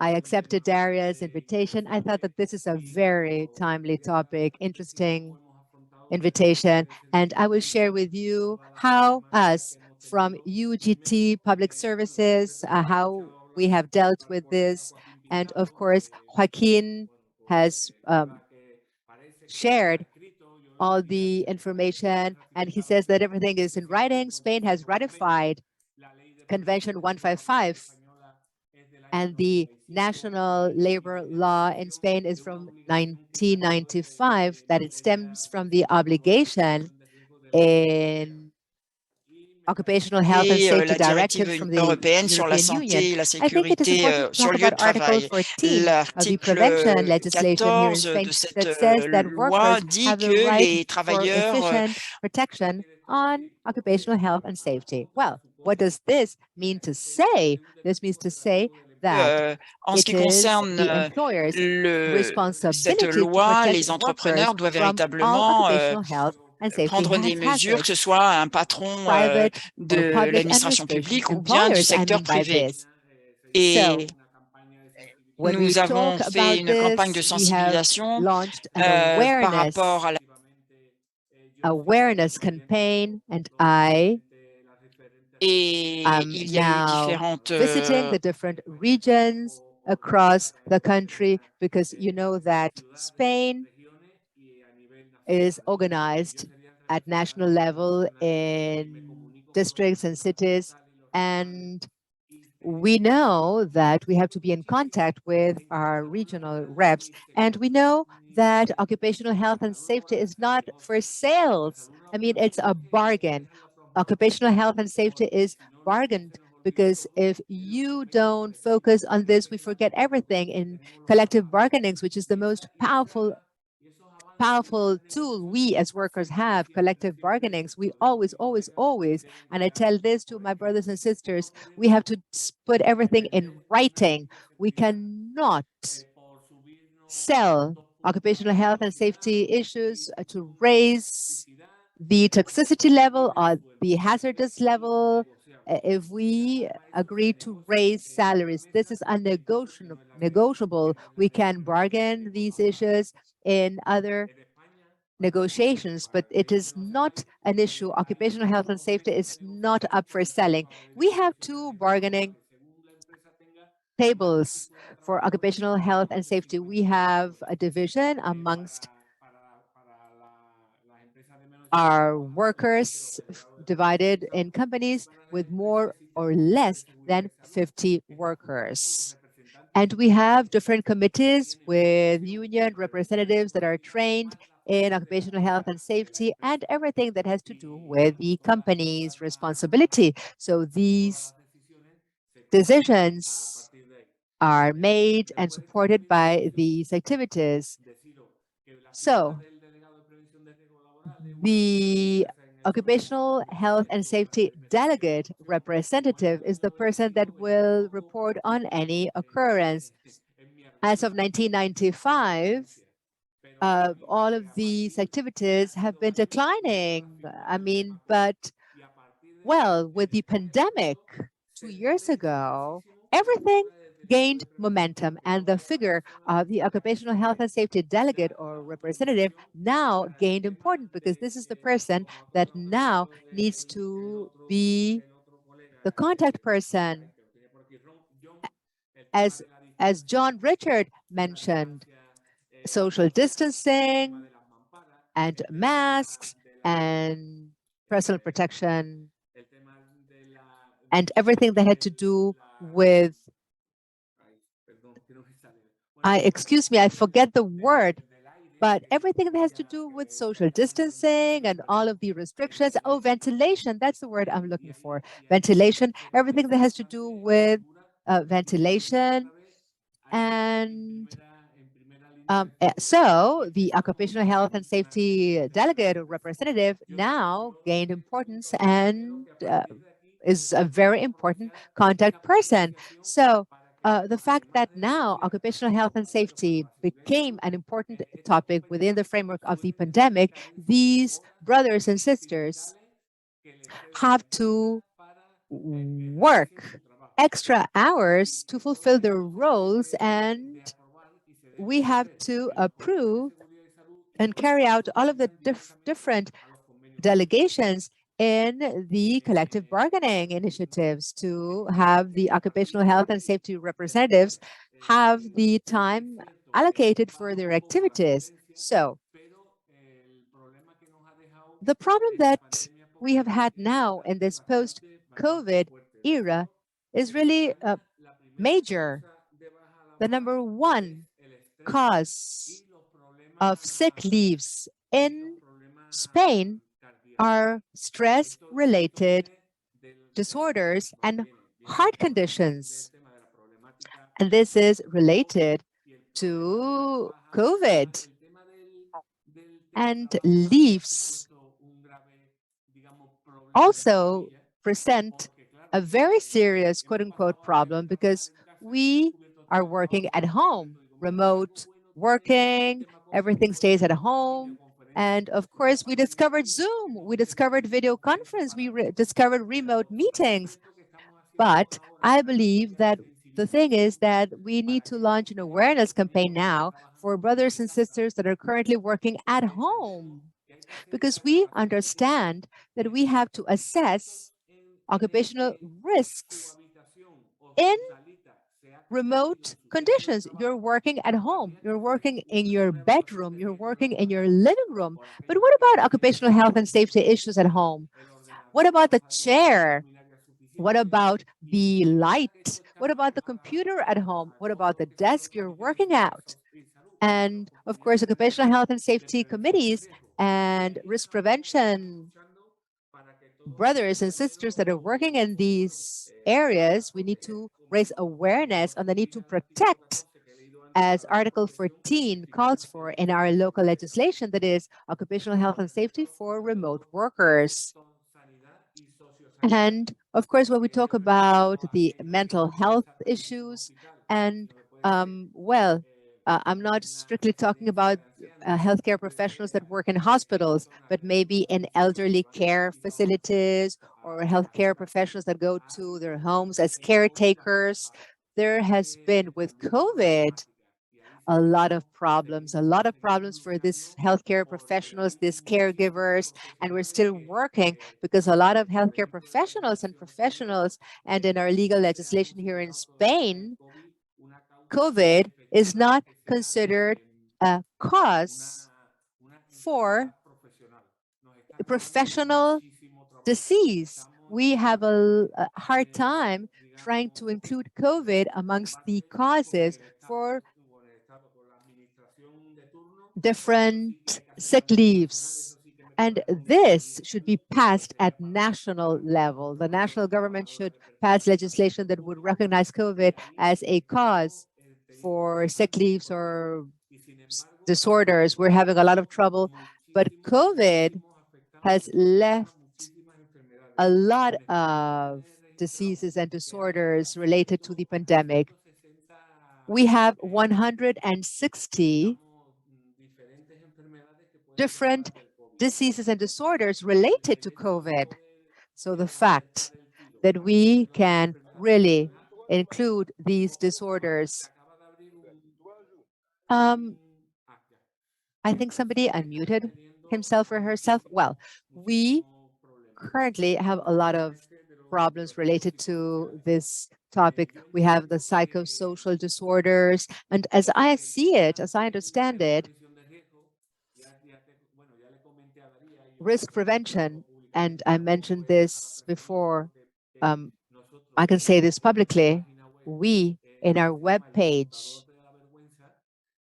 I accepted Daria's invitation. I thought that this is a very timely topic, interesting invitation, and I will share with you how us from UGT Public Services, how we have dealt with this. And of course, Joaquin has shared all the information, and he says that everything is in writing. Spain has ratified Convention 155, and the national labor law in Spain is from 1995, that it stems from the obligation in Occupational Health and Safety La directive Directives from the européenne sur la European Union. santé et la I think it is sécurité important to sur talk le lieu about de Article travail. 14 of the prevention L'article legislation here in 14 Spain de cette that says that loi workers dit have the que right les for travailleurs efficient protection on occupational health and safety. Well, what does this mean to say? This means to say that en ce it qui is concerne the employer's cette responsibility to loi, protect les workers entrepreneurs doivent from all véritablement occupational health and safety prendre des mesures, que hazards. ce soit un patron Private or de public l'administration administration, publique ou bien du employers, I secteur mean by privé. this. Et So when we nous avons talk fait about une campagne de this, we have sensibilisation launched an par rapport à la awareness campaign, and et am il y a eu now différentes visiting the different regions across the country, because you know that Spain is organized at national level in districts and cities, and we know that we have to be in contact with our regional reps, and we know that occupational health and safety is not for sales. I mean, it's a bargain. Occupational health and safety is bargained, because if you don't focus on this, we forget everything in collective bargainings, which is the most powerful tool we as workers have, collective bargainings. We always, and I tell this to my brothers and sisters, we have to put everything in writing. We cannot sell occupational health and safety issues to raise the toxicity level or the hazardous level. If we agree to raise salaries, this is unnegotiable. We can bargain these issues in other negotiations, but it is not an issue. Occupational health and safety is not up for selling. We have two bargaining tables for occupational health and safety. We have a division amongst our workers divided in companies with more or less than 50 workers. And we have different committees with union representatives that are trained in occupational health and safety and everything that has to do with the company's responsibility. So these decisions are made and supported by these activities. So the occupational health and safety delegate representative is the person that will report on any occurrence. As of 1995, all of these activities have been declining. I mean, but, well, with the pandemic 2 years ago, everything gained momentum, and the figure of the occupational health and safety delegate or representative now gained importance, because this is the person that now needs to be the contact person. As John Richard mentioned, social distancing and masks and personal protection and everything that had to do with, excuse me, I forget the word, but everything that has to do with social distancing and all of the restrictions. Oh, ventilation, that's the word I'm looking for. Ventilation, everything that has to do with ventilation. And so the occupational health and safety delegate or representative now gained importance and is a very important contact person. So the fact that now occupational health and safety became an important topic within the framework of the pandemic, these brothers and sisters have to work extra hours to fulfill their roles, and we have to approve and carry out all of the different delegations in the collective bargaining initiatives to have the occupational health and safety representatives have the time allocated for their activities. So the problem that we have had now in this post-COVID era is really major. The number one cause of sick leaves in Spain are stress-related disorders and heart conditions. And this is related to COVID. And leaves also present a very serious quote-unquote problem because we are working at home, remote working, everything stays at home. And of course, we discovered Zoom, we discovered video conference, we discovered remote meetings. But I believe that the thing is that we need to launch an awareness campaign now for brothers and sisters that are currently working at home, because we understand that we have to assess occupational risks in remote conditions. You're working at home, you're working in your bedroom, you're working in your living room. But what about occupational health and safety issues at home? What about the chair? What about the light? What about the computer at home? What about the desk you're working at? And of course, occupational health and safety committees and risk prevention brothers and sisters that are working in these areas, we need to raise awareness on the need to protect, as Article 14 calls for in our local legislation, that is occupational health and safety for remote workers. And of course, when we talk about the mental health issues, and I'm not strictly talking about healthcare professionals that work in hospitals, but maybe in elderly care facilities or healthcare professionals that go to their homes as caretakers. There has been, with COVID, a lot of problems for these healthcare professionals, these caregivers, and we're still working because a lot of healthcare professionals, and in our legal legislation here in Spain, COVID is not considered a cause for professional disease. We have a hard time trying to include COVID amongst the causes for different sick leaves. And this should be passed at national level. The national government should pass legislation that would recognize COVID as a cause for sick leaves or disorders. We're having a lot of trouble, but COVID has left a lot of diseases and disorders related to the pandemic. We have 160 different diseases and disorders related to COVID. So the fact that we can really include these disorders. I think somebody unmuted himself or herself. Well, we currently have a lot of problems related to this topic. We have the psychosocial disorders, and as I see it, as I understand it, risk prevention, and I mentioned this before, I can say this publicly, we, in our web page,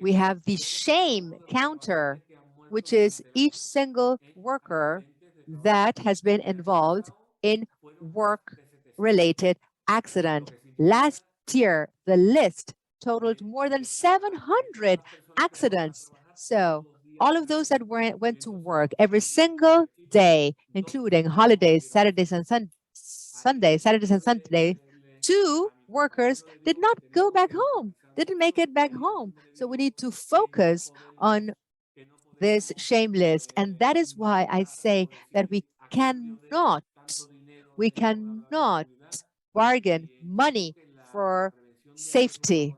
we have the shame counter, which is each single worker that has been involved in work-related accident. Last year, the list totaled more than 700 accidents. So all of those that went to work every single day, including holidays, Saturdays and Sundays, 2 workers did not go back home, didn't make it back home. So we need to focus on this shame list. And that is why I say that we cannot bargain money for safety,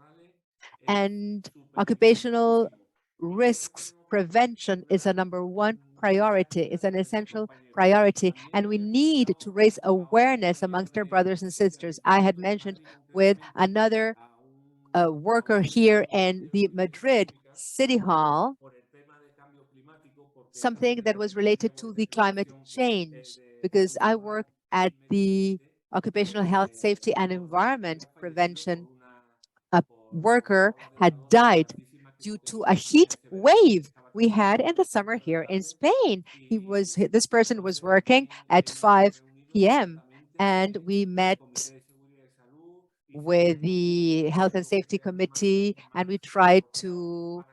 and occupational risks prevention is a #1 priority. It's an essential priority, and we need to raise awareness amongst our brothers and sisters. I had mentioned with another worker here in the Madrid City Hall something that was related to the climate change, because I work at the Occupational Health, Safety and Environment Prevention. A worker had died due to a heat wave we had in the summer here in Spain. This person was working at 5 p.m. and we met with the Health and Safety Committee and we tried to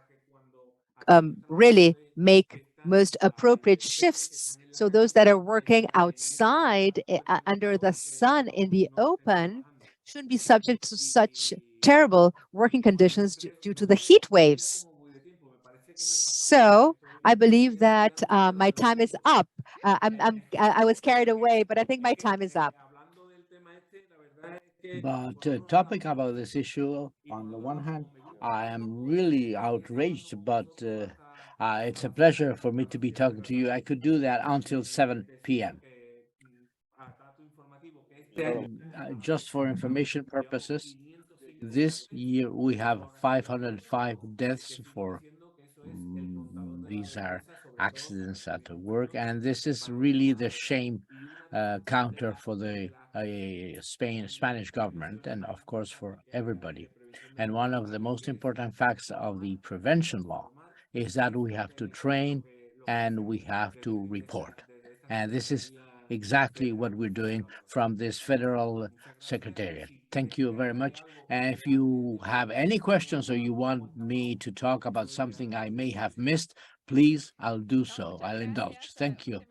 really make most appropriate shifts. So those that are working outside under the sun in the open shouldn't be subject to such terrible working conditions due to the heat waves. So I believe that my time is up. I was carried away, but I think my time is up. But topic about this issue, on the one hand, I am really outraged, but it's a pleasure for me to be talking to you. I could do that until 7 p.m. Just for information purposes, this year we have 505 deaths for these are accidents at work, and this is really the shame counter for the Spanish government, and of course for everybody. And one of the most important facts of the prevention law is that we have to train and we have to report. And this is exactly what we're doing from this federal secretariat. Thank you very much. And if you have any questions or you want me to talk about something I may have missed, please, I'll do so. I'll indulge. Thank you.